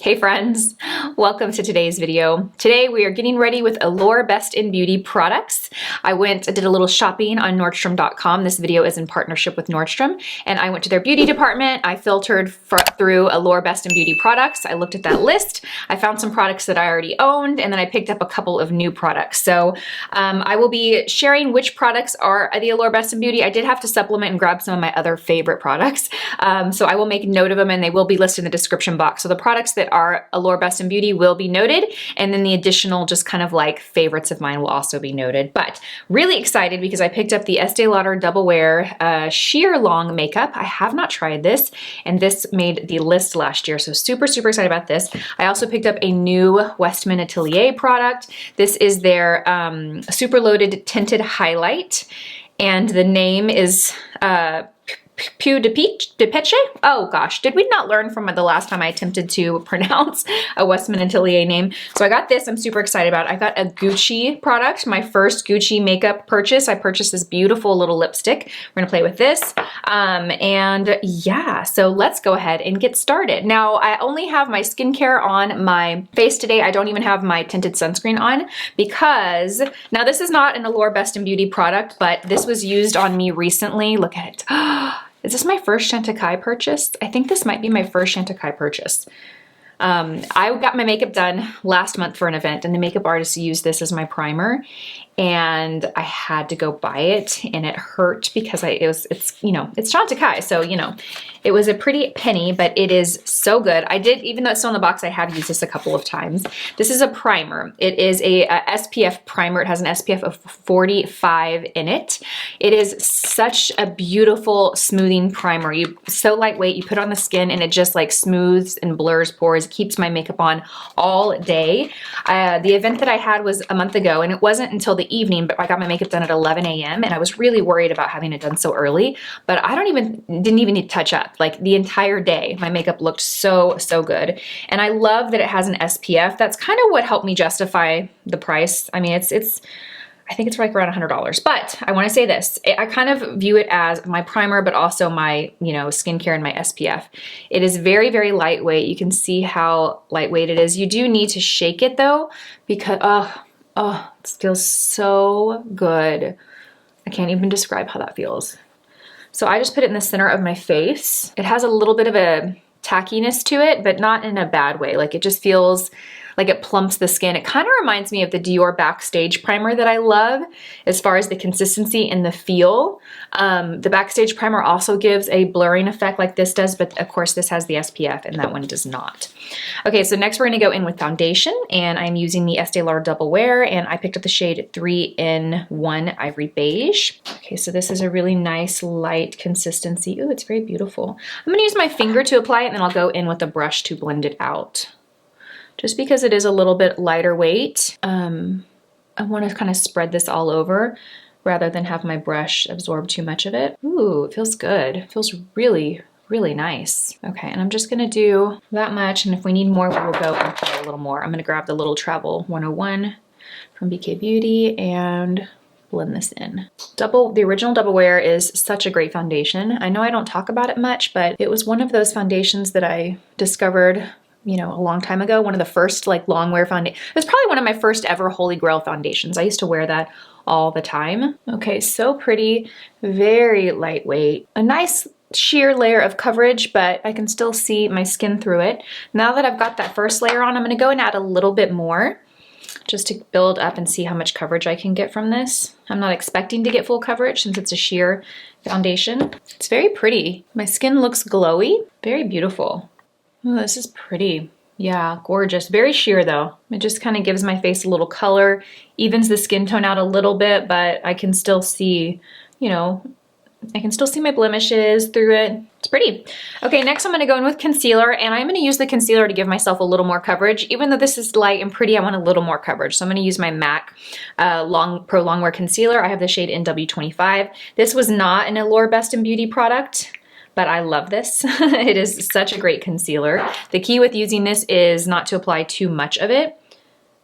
Hey friends, welcome to today's video. Today we are getting ready with Allure Best in Beauty products. I did a little shopping on Nordstrom.com. This video is in partnership with Nordstrom, and I went to their beauty department. I filtered through Allure Best in Beauty products. I looked at that list. I found some products that I already owned, and then I picked up a couple of new products. So I will be sharing which products are the Allure Best in Beauty. I did have to supplement and grab some of my other favorite products. So I will make note of them, and they will be listed in the description box. So the products that are Allure Best in Beauty will be noted, and then the additional just kind of like favorites of mine will also be noted. But really excited because I picked up the Estee Lauder Double Wear Sheer Long Makeup. I have not tried this, and this made the list last year, so super excited about this. I also picked up a new Westman Atelier product. This is their Super Loaded Tinted Highlight, and the name is Peau de Peche? Oh gosh, did we not learn from the last time I attempted to pronounce a Westman Atelier name? So I got this, I'm super excited about it. I got a Gucci product, my first Gucci makeup purchase. I purchased this beautiful little lipstick. We're gonna play with this. And yeah, so let's go ahead and get started. Now, I only have my skincare on my face today. I don't even have my tinted sunscreen on because, now this is not an Allure Best in Beauty product, but this was used on me recently. Look at it. Is this my first Chantecaille purchase? I think this might be my first Chantecaille purchase. I got my makeup done last month for an event, and the makeup artist used this as my primer, and I had to go buy it, and it hurt because it's Chantecaille, so it was a pretty penny, but it is so good. Even though it's still in the box, I have used this a couple of times. This is a primer. It is a SPF primer. It has an SPF of 45 in it. It is such a beautiful smoothing primer. So lightweight, you put it on the skin and it just like smooths and blurs pores. It keeps my makeup on all day. The event that I had was a month ago, and it wasn't until the evening, but I got my makeup done at 11 a.m. and I was really worried about having it done so early, but I didn't even need to touch up. Like the entire day, my makeup looked so good. And I love that it has an SPF. That's kind of what helped me justify the price. I mean, I think it's like around $100, but I want to say this. I kind of view it as my primer, but also my, skincare and my SPF. It is very lightweight. You can see how lightweight it is. You do need to shake it though, because, it feels so good. I can't even describe how that feels. So I just put it in the center of my face. It has a little bit of a tackiness to it, but not in a bad way. Like it just feels like it plumps the skin. It kind of reminds me of the Dior Backstage primer that I love as far as the consistency and the feel. The Backstage primer also gives a blurring effect like this does, but of course this has the SPF and that one does not. Okay, so next we're gonna go in with foundation, and I'm using the Estee Lauder Double Wear, and I picked up the shade 3-in-1 Ivory Beige. Okay, so this is a really nice light consistency. Ooh, it's very beautiful. I'm gonna use my finger to apply it, and then I'll go in with a brush to blend it out. Just because it is a little bit lighter weight, I want to kind of spread this all over rather than have my brush absorb too much of it. Ooh, it feels good. It feels really nice. Okay, and I'm just gonna do that much, and if we need more, we will go and apply a little more. I'm gonna grab the little Travel 101 from BK Beauty and blend this in. The original Double Wear is such a great foundation. I know I don't talk about it much, but it was one of those foundations that I discovered a long time ago. One of the first like long wear foundation. It was probably one of my first ever Holy Grail foundations. I used to wear that all the time. Okay, so pretty, very lightweight. A nice sheer layer of coverage, but I can still see my skin through it. Now that I've got that first layer on, I'm gonna go and add a little bit more just to build up and see how much coverage I can get from this. I'm not expecting to get full coverage since it's a sheer foundation. It's very pretty. My skin looks glowy, very beautiful. Oh, this is pretty. Yeah, gorgeous. Very sheer though. It just kind of gives my face a little color, evens the skin tone out a little bit, but I can still see, I can still see my blemishes through it. It's pretty. Okay, next I'm gonna go in with concealer, and I'm gonna use the concealer to give myself a little more coverage. Even though this is light and pretty, I want a little more coverage. So I'm gonna use my MAC Pro Longwear Concealer. I have the shade NW25. This was not an Allure Best in Beauty product, but I love this. It is such a great concealer. The key with using this is not to apply too much of it.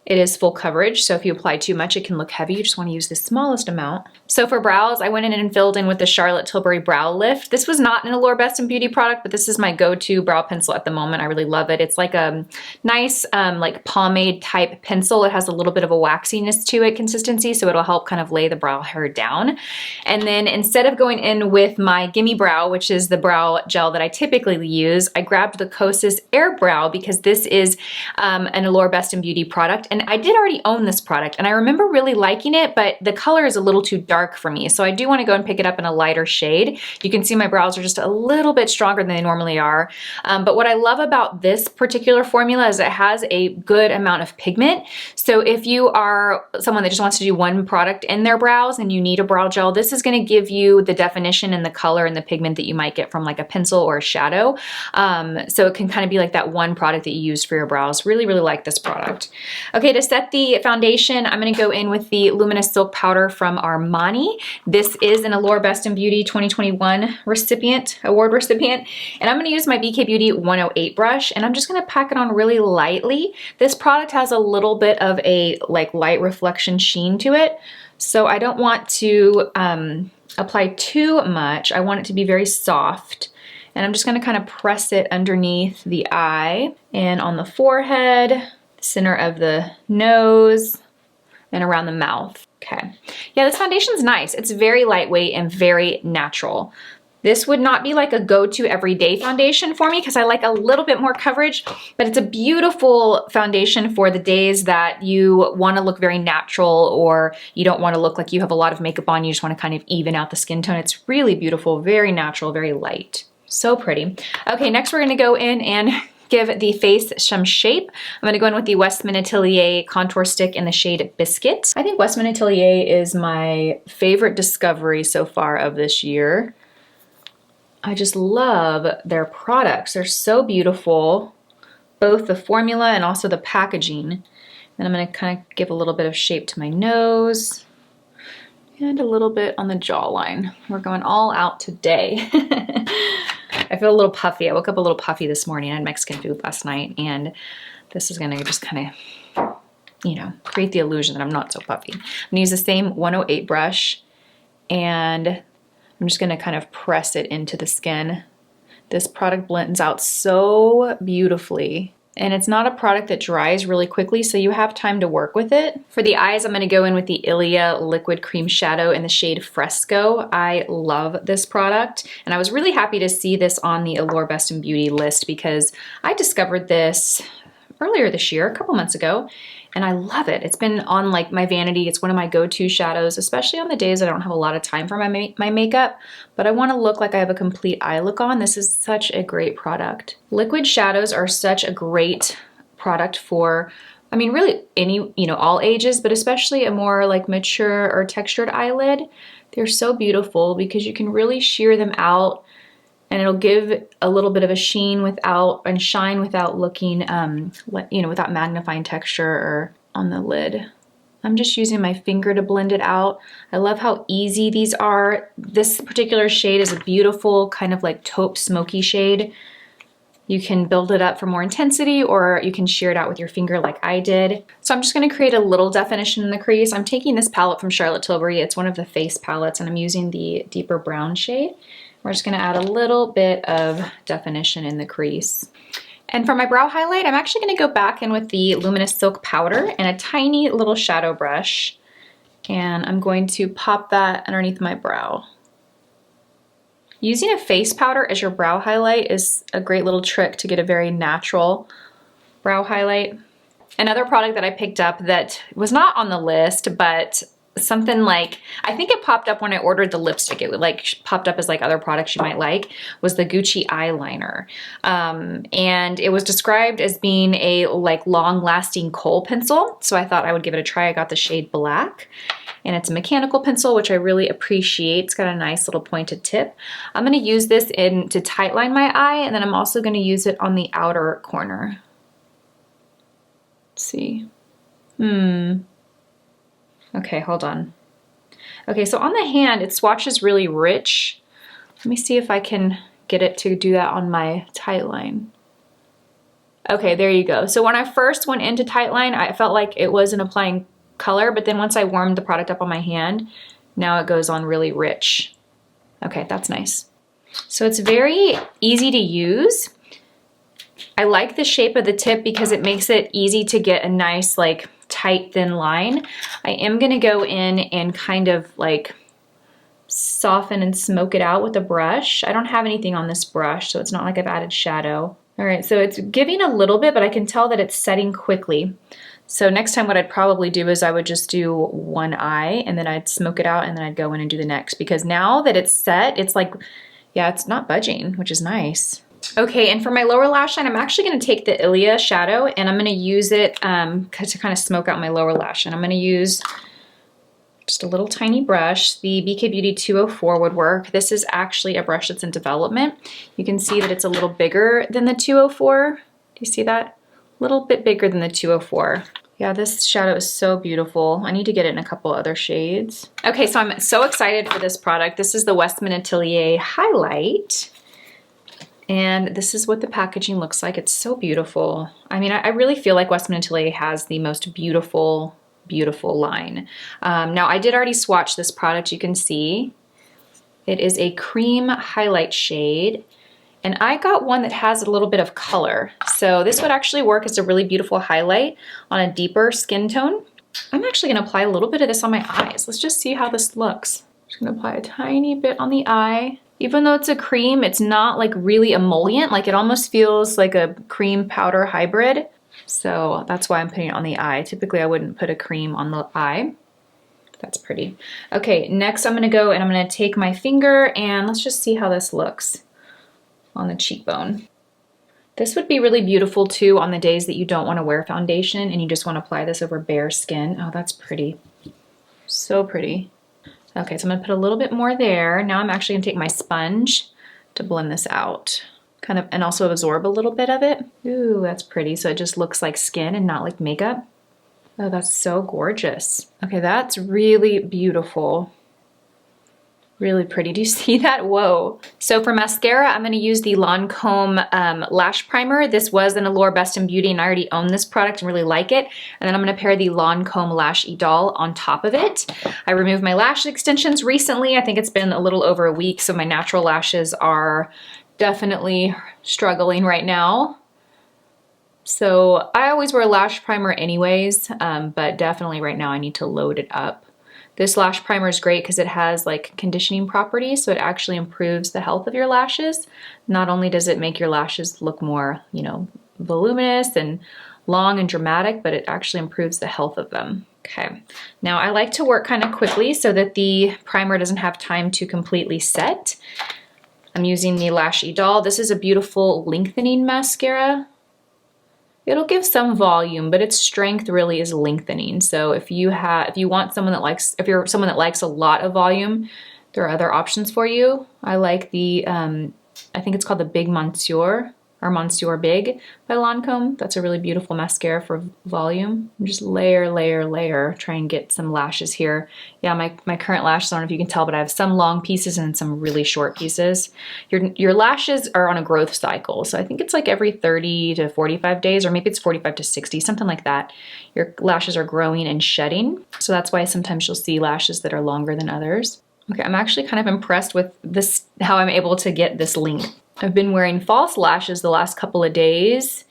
it is full coverage, so if you apply too much, it can look heavy. You just want to use the smallest amount. So for brows, I went in and filled in with the Charlotte Tilbury Brow Lift. This was not an Allure Best in Beauty product, but this is my go-to brow pencil at the moment. I really love it. It's like a nice like pomade type pencil. It has a little bit of a waxiness to it consistency, so it'll help kind of lay the brow hair down. And then instead of going in with my Gimme Brow, which is the brow gel that I typically use, I grabbed the Kosas Air Brow because this is an Allure Best in Beauty product. And I did already own this product and I remember really liking it, but the color is a little too dark for me. So I do want to go and pick it up in a lighter shade. You can see my brows are just a little bit stronger than they normally are. But what I love about this particular formula is it has a good amount of pigment. So if you are someone that just wants to do one product in their brows and you need a brow gel, this is going to give you the definition and the color and the pigment that you might get from like a pencil or a shadow. So it can kind of be like that one product that you use for your brows. Really, really like this product. Okay, to set the foundation, I'm going to go in with the Luminous Silk Powder from Armani. This is an Allure Best in Beauty 2021 award recipient. And I'm going to use my BK Beauty 108 brush and I'm just going to pack it on really lightly. This product has a little bit of a like light reflection sheen to it. So I don't want to apply too much. I want it to be very soft. And I'm just going to kind of press it underneath the eye and on the forehead, center of the nose, and around the mouth. Okay. Yeah, this foundation's nice. It's very lightweight and very natural. This would not be like a go-to everyday foundation for me because I like a little bit more coverage, but it's a beautiful foundation for the days that you want to look very natural or you don't want to look like you have a lot of makeup on. You just want to kind of even out the skin tone. It's really beautiful, very natural, very light. So pretty. Okay, next we're going to go in and give the face some shape. I'm going to go in with the Westman Atelier Contour Stick in the shade Biscuit. I think Westman Atelier is my favorite discovery so far of this year. I just love their products. They're so beautiful, both the formula and also the packaging. And I'm going to kind of give a little bit of shape to my nose and a little bit on the jawline. We're going all out today. I feel a little puffy. I woke up a little puffy this morning. I had Mexican food last night, and this is gonna just kind of, you know, create the illusion that I'm not so puffy. I'm gonna use the same 108 brush, and I'm just gonna kind of press it into the skin. This product blends out so beautifully. And it's not a product that dries really quickly, so you have time to work with it. For the eyes, I'm gonna go in with the Ilia Liquid Cream Shadow in the shade Fresco. I love this product, and I was really happy to see this on the Allure Best in Beauty list because I discovered this earlier this year, a couple months ago, and I love it. It's been on like my vanity. It's one of my go-to shadows, especially on the days I don't have a lot of time for my makeup, but I want to look like I have a complete eye look on. This is such a great product. Liquid shadows are such a great product for, I mean, really any, you know, all ages, but especially a more like mature or textured eyelid. They're so beautiful because you can really sheer them out and it'll give a little bit of a sheen without, and shine without looking, you know, without magnifying texture or on the lid. I'm just using my finger to blend it out. I love how easy these are. This particular shade is a beautiful kind of like taupe smoky shade. You can build it up for more intensity or you can sheer it out with your finger like I did. So I'm just gonna create a little definition in the crease. I'm taking this palette from Charlotte Tilbury. It's one of the face palettes and I'm using the deeper brown shade. We're just gonna add a little bit of definition in the crease. And for my brow highlight, I'm actually gonna go back in with the Luminous Silk Powder and a tiny little shadow brush. And I'm going to pop that underneath my brow. Using a face powder as your brow highlight is a great little trick to get a very natural brow highlight. Another product that I picked up that was not on the list, but something like, I think it popped up when I ordered the lipstick. It like popped up as like other products you might like, was the Gucci eyeliner. And it was described as being a like long lasting kohl pencil. So I thought I would give it a try. I got the shade Black and it's a mechanical pencil, which I really appreciate. It's got a nice little pointed tip. I'm gonna use this to tightline my eye, and then I'm also gonna use it on the outer corner. Let's see. Okay, hold on. Okay, so on the hand, it swatches really rich. Let me see if I can get it to do that on my tight line. Okay, there you go. So when I first went into Tightline, I felt like it wasn't applying color, but then once I warmed the product up on my hand, now it goes on really rich. Okay, that's nice. So it's very easy to use. I like the shape of the tip because it makes it easy to get a nice, like, tight, thin line. I am gonna go in and kind of like soften and smoke it out with a brush. I don't have anything on this brush, so it's not like I've added shadow. All right, so it's giving a little bit, but I can tell that it's setting quickly. So next time what I'd probably do is I would just do one eye and then I'd smoke it out and then I'd go in and do the next, because now that it's set, it's like, yeah, it's not budging, which is nice. Okay, and for my lower lash line, I'm actually gonna take the Ilia shadow and I'm gonna use it to kind of smoke out my lower lash. And I'm gonna use just a little tiny brush. The BK Beauty 204 would work. This is actually a brush that's in development. You can see that it's a little bigger than the 204. Do you see that? A little bit bigger than the 204. Yeah, this shadow is so beautiful. I need to get it in a couple other shades. Okay, so I'm so excited for this product. This is the Westman Atelier Highlight. And this is what the packaging looks like. It's so beautiful. I mean, I really feel like Westman Atelier has the most beautiful line. Now I did already swatch this product. You can see it is a cream highlight shade, and I got one that has a little bit of color. So this would actually work as a really beautiful highlight on a deeper skin tone. I'm actually gonna apply a little bit of this on my eyes. Let's just see how this looks. I'm just gonna apply a tiny bit on the eye. Even though it's a cream, it's not like really emollient. Like it almost feels like a cream powder hybrid. So that's why I'm putting it on the eye. Typically I wouldn't put a cream on the eye. That's pretty. Okay, next I'm gonna go and I'm gonna take my finger and let's just see how this looks on the cheekbone. This would be really beautiful too on the days that you don't wanna wear foundation and you just wanna apply this over bare skin. Oh, that's pretty. So pretty. Okay, so I'm gonna put a little bit more there. Now I'm actually gonna take my sponge to blend this out. Kind of, and also absorb a little bit of it. Ooh, that's pretty. So it just looks like skin and not like makeup. Oh, that's so gorgeous. Okay, that's really beautiful. Really pretty. Do you see that? Whoa. So for mascara, I'm gonna use the Lancome Lash Primer. This was an Allure Best in Beauty and I already own this product and really like it. And then I'm gonna pair the Lancome Lash Idole on top of it. I removed my lash extensions recently. I think it's been a little over a week, so my natural lashes are definitely struggling right now. So I always wear lash primer anyways, but definitely right now I need to load it up. This lash primer is great because it has like conditioning properties, so it actually improves the health of your lashes. Not only does it make your lashes look more, you know, voluminous and long and dramatic, but it actually improves the health of them. Okay, now I like to work kind of quickly so that the primer doesn't have time to completely set. I'm using the Lash Idole. This is a beautiful lengthening mascara. It'll give some volume, but its strength really is lengthening. So if you're someone that likes a lot of volume, there are other options for you. I like the, I think it's called the Big Monsieur, or Monsieur Big by Lancome. That's a really beautiful mascara for volume. Just layer, layer, layer, try and get some lashes here. Yeah, my current lashes, I don't know if you can tell, but I have some long pieces and some really short pieces. Your lashes are on a growth cycle. So I think it's like every 30 to 45 days, or maybe it's 45 to 60, something like that. Your lashes are growing and shedding. So that's why sometimes you'll see lashes that are longer than others. Okay, I'm actually kind of impressed with this, how I'm able to get this length. I've been wearing false lashes the last couple of days.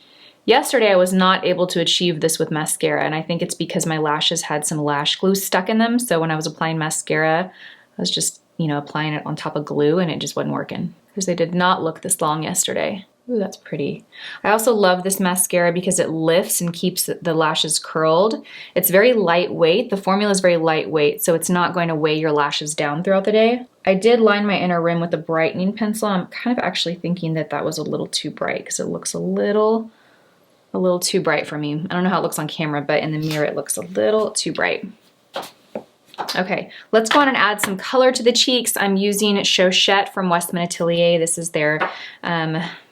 Yesterday I was not able to achieve this with mascara, and I think it's because my lashes had some lash glue stuck in them. So when I was applying mascara, I was just, you know, applying it on top of glue and it just wasn't working because they did not look this long yesterday. Ooh, that's pretty. I also love this mascara because it lifts and keeps the lashes curled. It's very lightweight. The formula is very lightweight, so it's not going to weigh your lashes down throughout the day. I did line my inner rim with a brightening pencil. I'm kind of actually thinking that that was a little too bright because it looks a little too bright for me. I don't know how it looks on camera, but in the mirror it looks a little too bright. Okay, let's go on and add some color to the cheeks. I'm using Chochette from Westman Atelier. This is their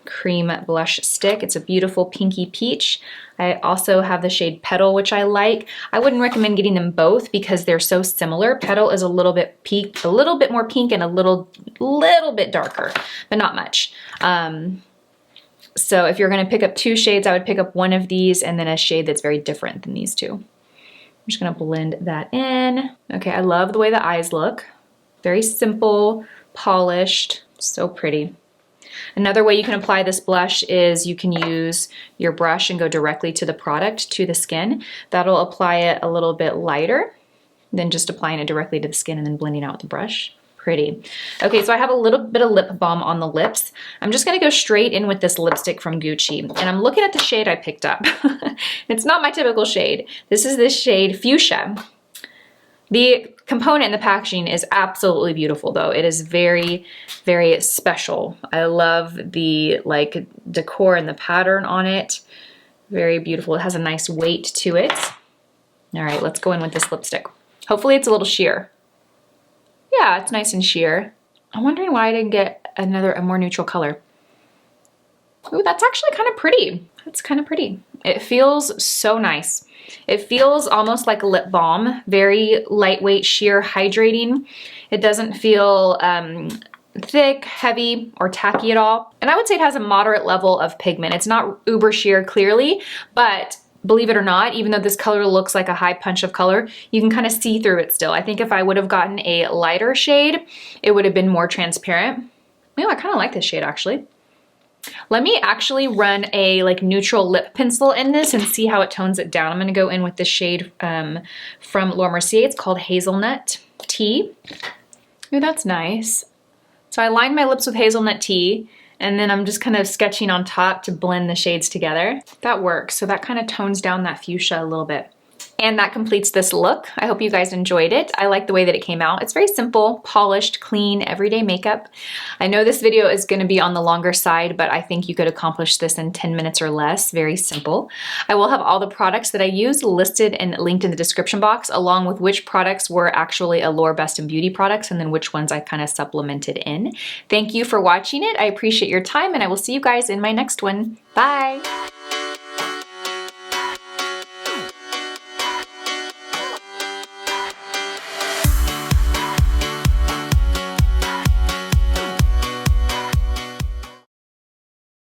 cream blush stick. It's a beautiful pinky peach. I also have the shade Petal, which I like. I wouldn't recommend getting them both because they're so similar. Petal is a little bit more pink and a little bit darker, but not much. So if you're gonna pick up 2 shades, I would pick up one of these and then a shade that's very different than these 2. I'm just gonna blend that in. Okay, I love the way the eyes look. Very simple, polished, so pretty. Another way you can apply this blush is you can use your brush and go directly to the product, to the skin. That'll apply it a little bit lighter than just applying it directly to the skin and then blending out with the brush. Pretty. Okay, so I have a little bit of lip balm on the lips. I'm just gonna go straight in with this lipstick from Gucci, and I'm looking at the shade I picked up. It's not my typical shade. This is this shade Fuchsia. The component in the packaging is absolutely beautiful though. It is very, very special. I love the like decor and the pattern on it. Very beautiful. It has a nice weight to it. All right, let's go in with this lipstick. Hopefully it's a little sheer. Yeah, it's nice and sheer. I'm wondering why I didn't get a more neutral color. Ooh, that's actually kind of pretty. That's kind of pretty. It feels so nice. It feels almost like a lip balm, very lightweight, sheer, hydrating. It doesn't feel thick, heavy, or tacky at all. And I would say it has a moderate level of pigment. It's not uber sheer clearly, but believe it or not, even though this color looks like a high punch of color, you can kind of see through it still. I think if I would have gotten a lighter shade, it would have been more transparent. Oh, I kind of like this shade actually. Let me actually run a like neutral lip pencil in this and see how it tones it down. I'm gonna go in with this shade from Laura Mercier. It's called Hazelnut Tea. Oh, that's nice. So I lined my lips with Hazelnut Tea, and then I'm just kind of sketching on top to blend the shades together. That works. So that kind of tones down that fuchsia a little bit. And that completes this look. I hope you guys enjoyed it. I like the way that it came out. It's very simple, polished, clean, everyday makeup. I know this video is gonna be on the longer side, but I think you could accomplish this in 10 minutes or less. Very simple. I will have all the products that I use listed and linked in the description box, along with which products were actually Allure Best in Beauty products and then which ones I kind of supplemented in. Thank you for watching it. I appreciate your time, and I will see you guys in my next one. Bye.